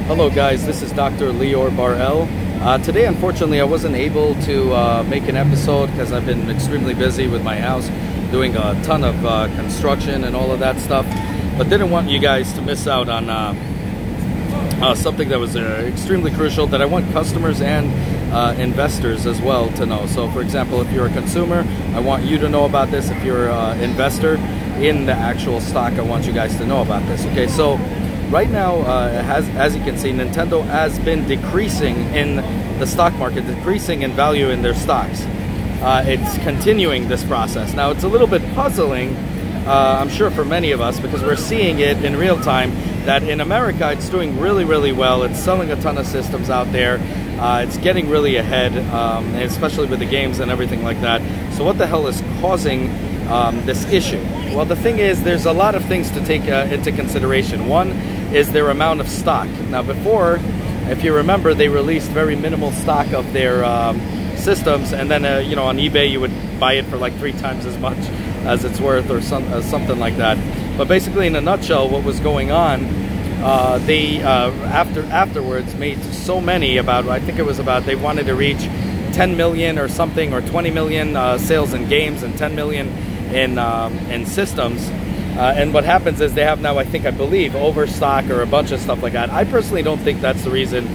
Hello guys, this is Dr. Lior Bar-El. Today unfortunately I wasn't able to make an episode because I've been extremely busy with my house doing a ton of construction and all of that stuff, but didn't want you guys to miss out on something that was extremely crucial that I want customers and investors as well to know. So for example, if you're a consumer, I want you to know about this. If you're an investor in the actual stock, I want you guys to know about this. Okay, so right now, as you can see, Nintendo has been decreasing in the stock market, decreasing in value in their stocks. It's continuing this process. Now, it's a little bit puzzling, I'm sure for many of us, because we're seeing it in real time, that in America, it's doing really, really well. It's selling a ton of systems out there. It's getting really ahead, especially with the games and everything like that. So what the hell is causing this issue? Well, the thing is, there's a lot of things to take into consideration. One is their amount of stock. Now before, if you remember, they released very minimal stock of their systems, and then you know, on eBay you would buy it for like 3 times as much as it's worth, or something like that. But basically, in a nutshell, what was going on, they afterwards made so many, I think it was about, they wanted to reach 10 million or something, or 20 million sales in games and 10 million in systems. And what happens is they have now, I believe, overstock or a bunch of stuff like that. I personally don't think that's the reason.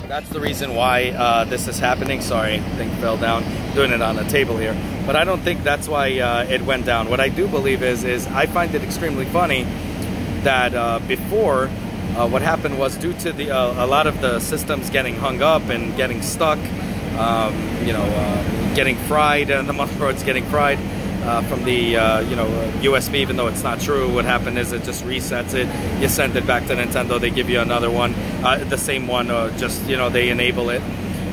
That's the reason why this is happening. Sorry, thing fell down. Doing it on a table here, but I don't think that's why it went down. What I do believe is I find it extremely funny that before what happened was, due to a lot of the systems getting hung up and getting stuck, you know, getting fried, and the motherboard's getting fried. From the USB, even though it's not true. What happened is it just resets it. You send it back to Nintendo. They give you another one, the same one, just, you know, they enable it.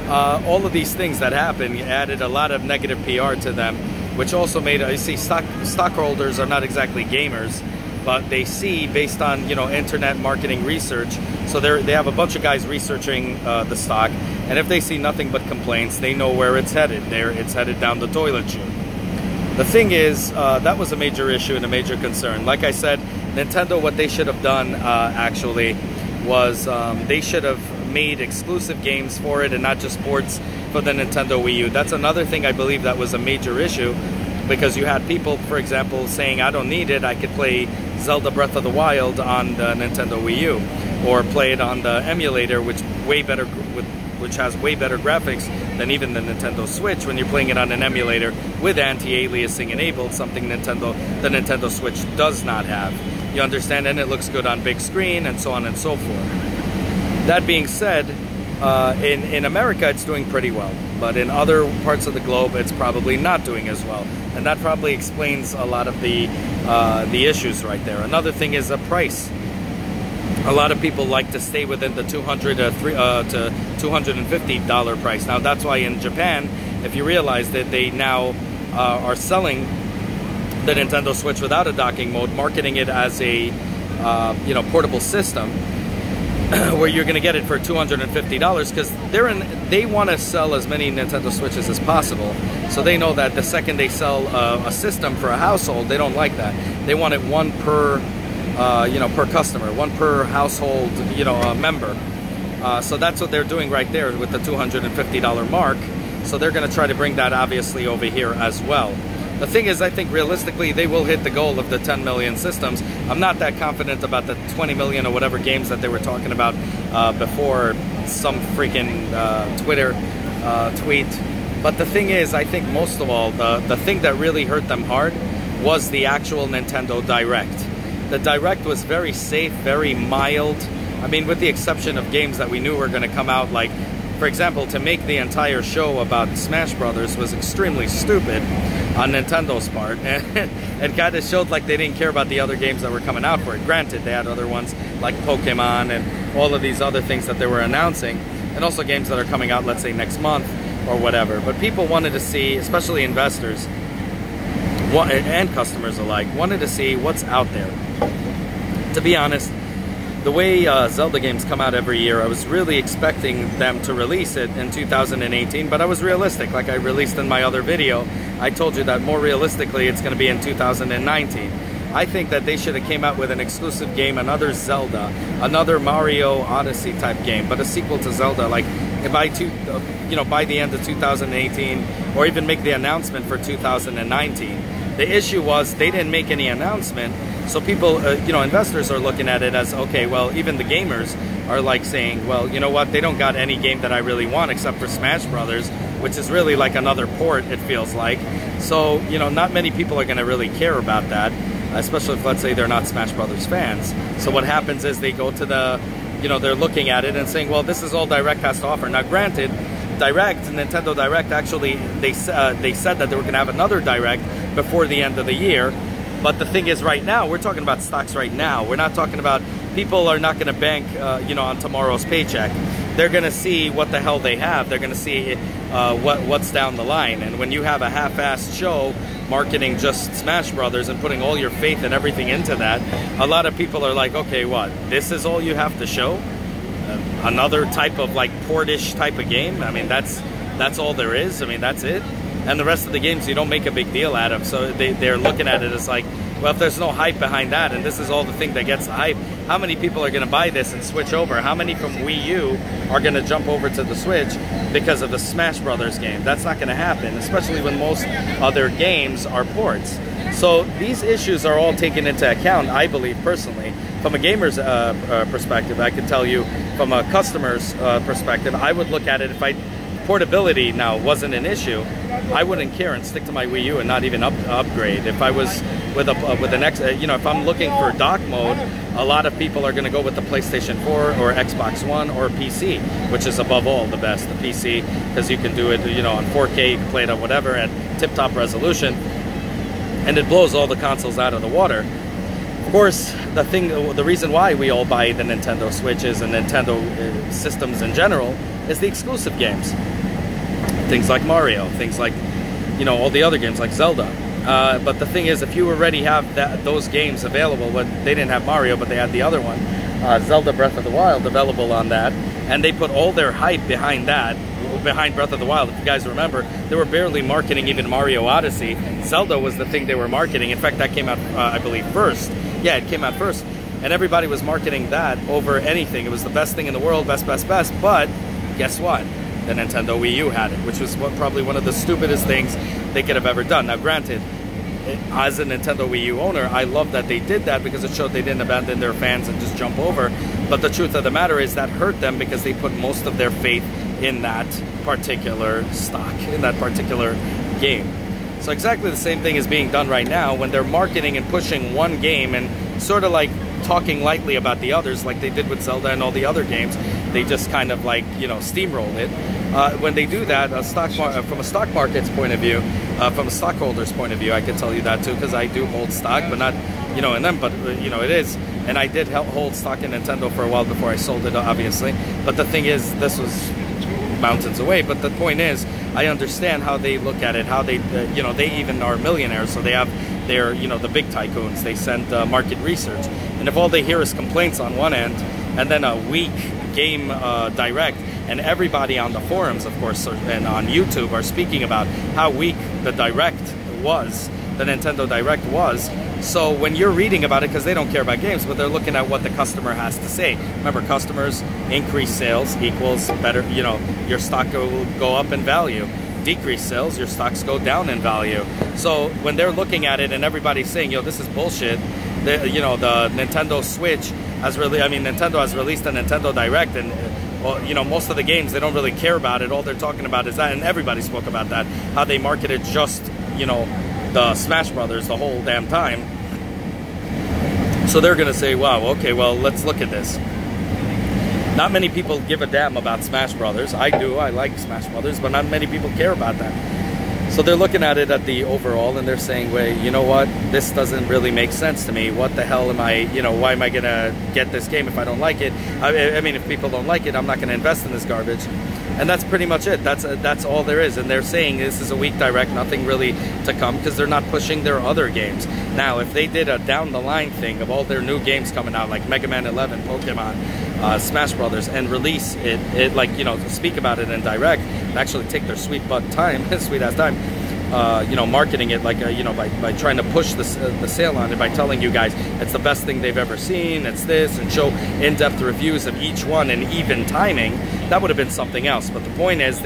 All of these things that happened added a lot of negative PR to them, which also made, you see, stockholders are not exactly gamers, but they see, based on, you know, internet marketing research. So they have a bunch of guys researching the stock, and if they see nothing but complaints, they know where it's headed. It's headed down the toilet chute. The thing is, that was a major issue and a major concern. Like I said, Nintendo, what they should have done actually was they should have made exclusive games for it and not just ports for the Nintendo Wii U. That's another thing I believe that was a major issue, because you had people, for example, saying, I don't need it, I could play Zelda Breath of the Wild on the Nintendo Wii U, or play it on the emulator, which has way better graphics than even the Nintendo Switch, when you're playing it on an emulator with anti-aliasing enabled, something the Nintendo Switch does not have. You understand? And it looks good on big screen, and so on and so forth. That being said, in America it's doing pretty well, but in other parts of the globe it's probably not doing as well, and that probably explains a lot of the issues right there. Another thing is the price. A lot of people like to stay within the $200 to $250 price. Now that's why in Japan, if you realize that they now are selling the Nintendo Switch without a docking mode, marketing it as a you know, portable system, where you're going to get it for $250, because they want to sell as many Nintendo Switches as possible. So they know that the second they sell a system for a household, they don't like that. They want it one per you know, per customer, one per household, you know, member. So that's what they're doing right there with the $250 mark. So they're going to try to bring that obviously over here as well. The thing is, I think realistically they will hit the goal of the 10 million systems. I'm not that confident about the 20 million or whatever games that they were talking about before some freaking Twitter tweet. But the thing is, I think most of all, the thing that really hurt them hard was the actual Nintendo Direct. The Direct was very safe, very mild. I mean, with the exception of games that we knew were going to come out, like, for example, to make the entire show about Smash Brothers was extremely stupid on Nintendo's part. And it kind of showed like they didn't care about the other games that were coming out for it. Granted, they had other ones like Pokemon and all of these other things that they were announcing, and also games that are coming out, let's say, next month or whatever. But people wanted to see, especially investors and customers alike, wanted to see what's out there. To be honest, the way Zelda games come out every year, I was really expecting them to release it in 2018, but I was realistic. Like I released in my other video, I told you that more realistically it's going to be in 2019. I think that they should have came out with an exclusive game, another Zelda, another Mario Odyssey type game, but a sequel to Zelda, like by by the end of 2018, or even make the announcement for 2019. The issue was they didn't make any announcement, so people, investors are looking at it as, okay, well, even the gamers are like saying, well, you know what, they don't got any game that I really want except for Smash Brothers, which is really like another port, it feels like. So, not many people are going to really care about that, especially if, let's say, they're not Smash Brothers fans. So what happens is they go to the, they're looking at it and saying, well, this is all Direct has to offer. Now, granted, Nintendo Direct, actually, they said that they were going to have another Direct before the end of the year. But the thing is, right now, we're talking about stocks right now. We're not talking about, people are not going to bank, on tomorrow's paycheck. They're going to see what the hell they have. They're going to see what's down the line. And when you have a half-assed show marketing just Smash Brothers and putting all your faith and everything into that, a lot of people are like, okay, what? This is all you have to show? Another type of like portish type of game? I mean, that's all there is. I mean, that's it. And the rest of the games you don't make a big deal out of. So they're looking at it as like, well, if there's no hype behind that, and this is all the thing that gets the hype, how many people are going to buy this and switch over? How many from Wii U are going to jump over to the Switch because of the Smash Brothers game? That's not going to happen, especially when most other games are ports. So these issues are all taken into account, I believe, personally. From a gamer's perspective, I can tell you, from a customer's perspective, I would look at it, if portability now wasn't an issue, I wouldn't care and stick to my Wii U and not even upgrade. If I was with an if I'm looking for dock mode, a lot of people are going to go with the PlayStation 4 or Xbox One or PC, which is above all the best, the PC, because you can do it, on 4K, you can play it on whatever at tip-top resolution, and it blows all the consoles out of the water. Of course, the reason why we all buy the Nintendo Switches and Nintendo systems in general is the exclusive games. Things like Mario, things like, all the other games like Zelda. But the thing is, if you already have those games available, they didn't have Mario, but they had the other one, Zelda Breath of the Wild, available on that, and they put all their hype behind that, behind Breath of the Wild. If you guys remember, they were barely marketing even Mario Odyssey. Zelda was the thing they were marketing. In fact, that came out, I believe, first. Yeah, it came out first. And everybody was marketing that over anything. It was the best thing in the world, best. But guess what? The Nintendo Wii U had it, which was probably one of the stupidest things they could have ever done. Now, granted, as a Nintendo Wii U owner, I love that they did that because it showed they didn't abandon their fans and just jump over. But the truth of the matter is that hurt them because they put most of their faith in that particular stock, in that particular game. So exactly the same thing is being done right now when they're marketing and pushing one game and sort of like talking lightly about the others, like they did with Zelda and all the other games. They just kind of like, steamroll it. When they do that, from a stock market's point of view, from a stockholder's point of view, I can tell you that too, because I do hold stock, but not, in them, but, it is. And I did hold stock in Nintendo for a while before I sold it, obviously. But the thing is, this was mountains away. But the point is, I understand how they look at it, how they, they even are millionaires, so they have their, the big tycoons. They send market research. And if all they hear is complaints on one end, and then a weak game Direct, and everybody on the forums, of course, and on YouTube are speaking about how weak the Direct was, the Nintendo Direct was. So when you're reading about it, because they don't care about games, but they're looking at what the customer has to say. Remember, customers, increased sales equals better, your stock will go up in value. Decreased sales, your stocks go down in value. So when they're looking at it and everybody's saying, this is bullshit, the Nintendo Switch has Nintendo has released a Nintendo Direct, and most of the games, they don't really care about it. All they're talking about is that, and everybody spoke about that, how they marketed just, the Smash Brothers the whole damn time. So they're going to say, wow, okay, well, let's look at this. Not many people give a damn about Smash Brothers. I do, I like Smash Brothers, but not many people care about that. So they're looking at it at the overall, and they're saying, wait, you know what? This doesn't really make sense to me. What the hell am I, why am I going to get this game if I don't like it? I mean, if people don't like it, I'm not going to invest in this garbage. And that's pretty much it. That's all there is. And they're saying this is a weak Direct, nothing really to come, because they're not pushing their other games. Now, if they did a down-the-line thing of all their new games coming out, like Mega Man 11, Pokemon, Smash Brothers, and release it like, speak about it in Direct, and actually take their sweet butt time, sweet-ass time, you know, marketing it like you know, by trying to push the sale on it, by telling you guys it's the best thing they've ever seen, it's this, and show in-depth reviews of each one and even timing, that would have been something else. But the point is,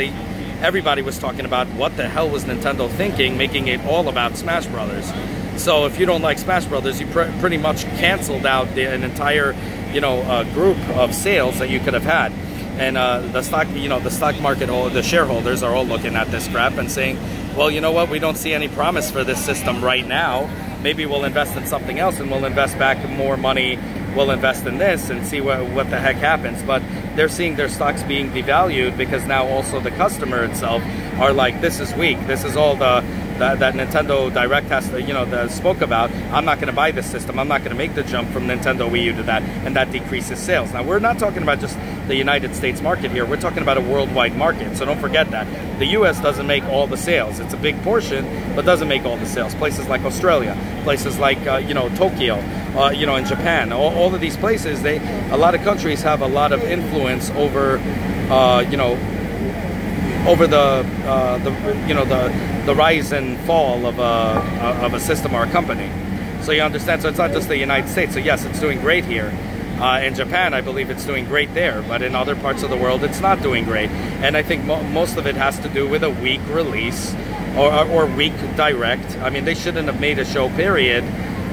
everybody was talking about what the hell was Nintendo thinking, making it all about Smash Brothers. So if you don't like Smash Brothers, you pretty much canceled out an entire, you know, group of sales that you could have had. And the stock, you know, the stock market, all the shareholders are all looking at this crap and saying, well, you know what, we don't see any promise for this system right now. Maybe we'll invest in something else, and we'll invest back more money. We'll invest in this and see what the heck happens. But they're seeing their stocks being devalued because now also the customer itself are like, this is weak. This is all that Nintendo Direct has to, you know, spoke about. I'm not going to buy this system. I'm not going to make the jump from Nintendo Wii U to that, and that decreases sales. Now, we're not talking about just the United States market here. We're talking about a worldwide market, so don't forget that. The US doesn't make all the sales. It's a big portion, but doesn't make all the sales. Places like Australia, places like, you know, Tokyo, you know, in Japan, all of these places, a lot of countries have a lot of influence over, you know, over the rise and fall of a system or a company. So you understand. So it's not just the United States. So yes, it's doing great here. In Japan, I believe it's doing great there, but in other parts of the world, it's not doing great. And I think most of it has to do with a weak release or weak direct. I mean, they shouldn't have made a show, period.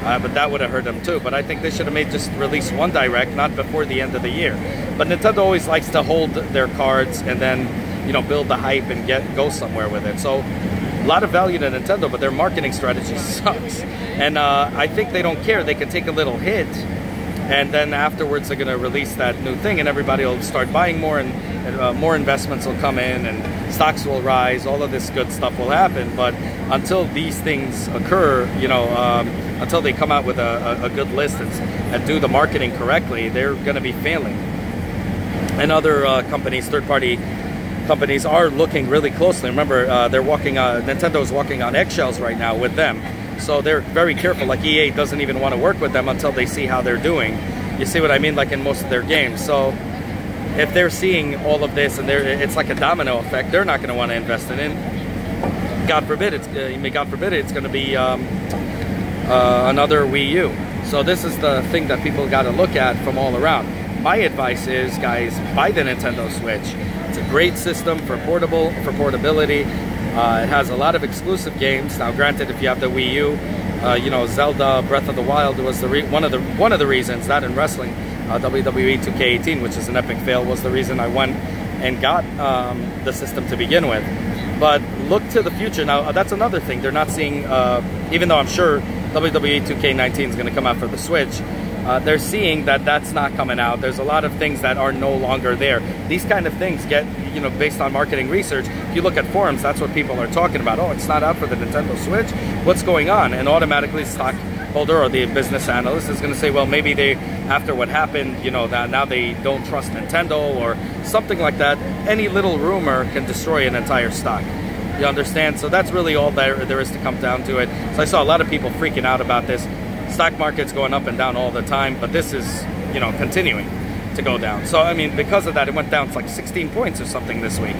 But that would have hurt them too. But I think they should have just released one direct, not before the end of the year. But Nintendo always likes to hold their cards and then, you know, build the hype and go somewhere with it. So a lot of value to Nintendo, but their marketing strategy sucks. And I think they don't care. They can take a little hit, and then afterwards they're going to release that new thing, and everybody will start buying more, and more investments will come in, and stocks will rise. All of this good stuff will happen. But until these things occur, you know, until they come out with a good list and do the marketing correctly, they're going to be failing. And other companies, third-party companies, are looking really closely. Remember, Nintendo's walking on eggshells right now with them. So they're very careful. Like EA doesn't even want to work with them until they see how they're doing. You see what I mean? Like in most of their games. So if they're seeing all of this and it's like a domino effect, they're not going to want to invest in it. God forbid it's going to be another Wii U. So this is the thing that people got to look at from all around. My advice is, guys, buy the Nintendo Switch. It's a great system for portability. It has a lot of exclusive games. Now, granted, if you have the Wii U, you know, Zelda Breath of the Wild was one of the reasons. That in wrestling, WWE 2K18, which is an epic fail, was the reason I went and got the system to begin with. But look to the future. Now, that's another thing. They're not seeing, even though I'm sure WWE 2K19 is going to come out for the Switch, they're seeing that that's not coming out. There's a lot of things that are no longer there. These kind of things get, you know, based on marketing research. If you look at forums, that's what people are talking about. Oh, it's not out for the Nintendo Switch. What's going on? And automatically the stockholder or the business analyst is going to say, well, maybe they, after what happened, you know, that now they don't trust Nintendo or something like that. Any little rumor can destroy an entire stock. You understand? So that's really all there is to come down to it. So I saw a lot of people freaking out about this. Stock market's going up and down all the time, but this is, you know, continuing to go down. So, I mean, because of that, it went down to like 16 points or something this week.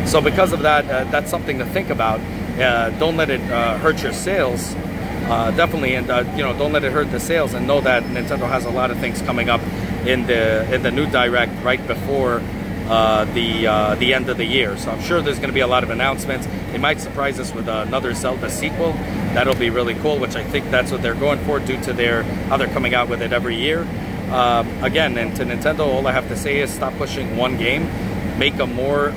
So because of that, that's something to think about. Don't let it hurt your sales. Definitely, and you know, don't let it hurt the sales, and know that Nintendo has a lot of things coming up in the new Direct right before the end of the year. So I'm sure there's going to be a lot of announcements. They might surprise us with another Zelda sequel. That'll be really cool, which I think that's what they're going for due to how they're coming out with it every year. Again, and to Nintendo, all I have to say is stop pushing one game. Make a more,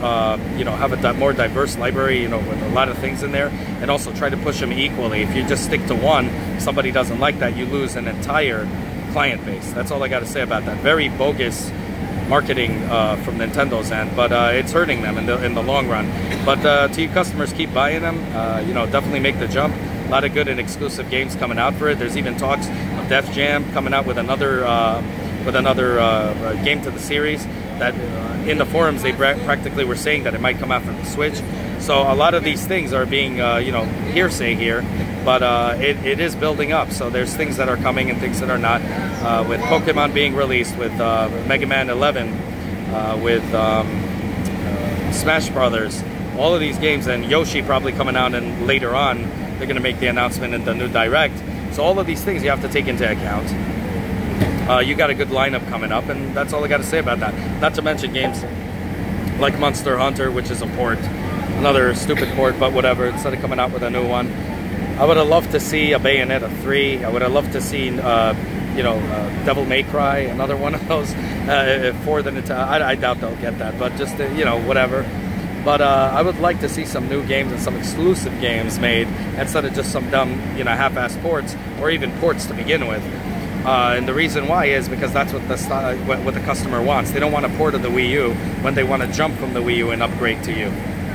you know, have a more diverse library, you know, with a lot of things in there, and also try to push them equally. If you just stick to one, somebody doesn't like that, you lose an entire client base. That's all I got to say about that. Very bogus marketing from Nintendo's end, but it's hurting them in the long run. But to you customers, keep buying them. You know, definitely make the jump. A lot of good and exclusive games coming out for it. There's even talks of Def Jam coming out with another game to the series. That in the forums they practically were saying that it might come out for the Switch. So a lot of these things are being you know, hearsay here, but it is building up. So there's things that are coming and things that are not. With Pokemon being released, with Mega Man 11, with Smash Brothers, all of these games, and Yoshi probably coming out, and later on they're going to make the announcement in the new Direct. So all of these things you have to take into account. You got a good lineup coming up, and that's all I got to say about that. Not to mention games like Monster Hunter, which is a port, another stupid port, but whatever. Instead of coming out with a new one, I would have loved to see a Bayonetta 3. I would have loved to see, you know, Devil May Cry, another one of those for the Nintendo. I doubt they'll get that, but just you know, whatever. But I would like to see some new games and some exclusive games made instead of just some dumb, you know, half-assed ports, or even ports to begin with. And the reason why is because that's what the customer wants. They don't want a port of the Wii U when they want to jump from the Wii U and upgrade to you.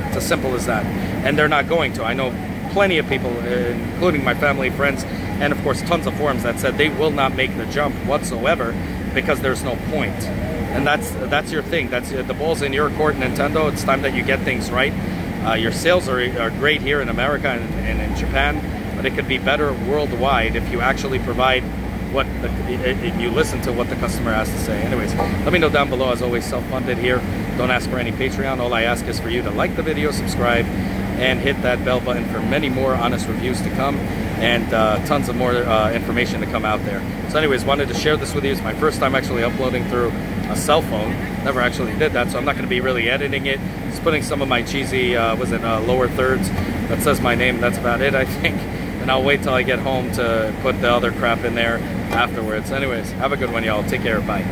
It's as simple as that. And they're not going to. I know plenty of people, including my family, friends, and of course tons of forums that said they will not make the jump whatsoever because there's no point. And that's your thing. That's the ball's in your court, Nintendo. It's time that you get things right. Your sales are great here in America and in Japan, but it could be better worldwide if you actually provide if you listen to what the customer has to say. Anyways, let me know down below. As always, self-funded here. Don't ask for any Patreon. All I ask is for you to like the video, subscribe, and hit that bell button for many more honest reviews to come, and tons of more information to come out there. So anyways, wanted to share this with you. It's my first time actually uploading through a cell phone. Never actually did that, so I'm not going to be really editing it. Just putting some of my cheesy, lower thirds that says my name. That's about it, I think. And I'll wait till I get home to put the other crap in there afterwards. Anyways, have a good one, y'all. Take care. Bye.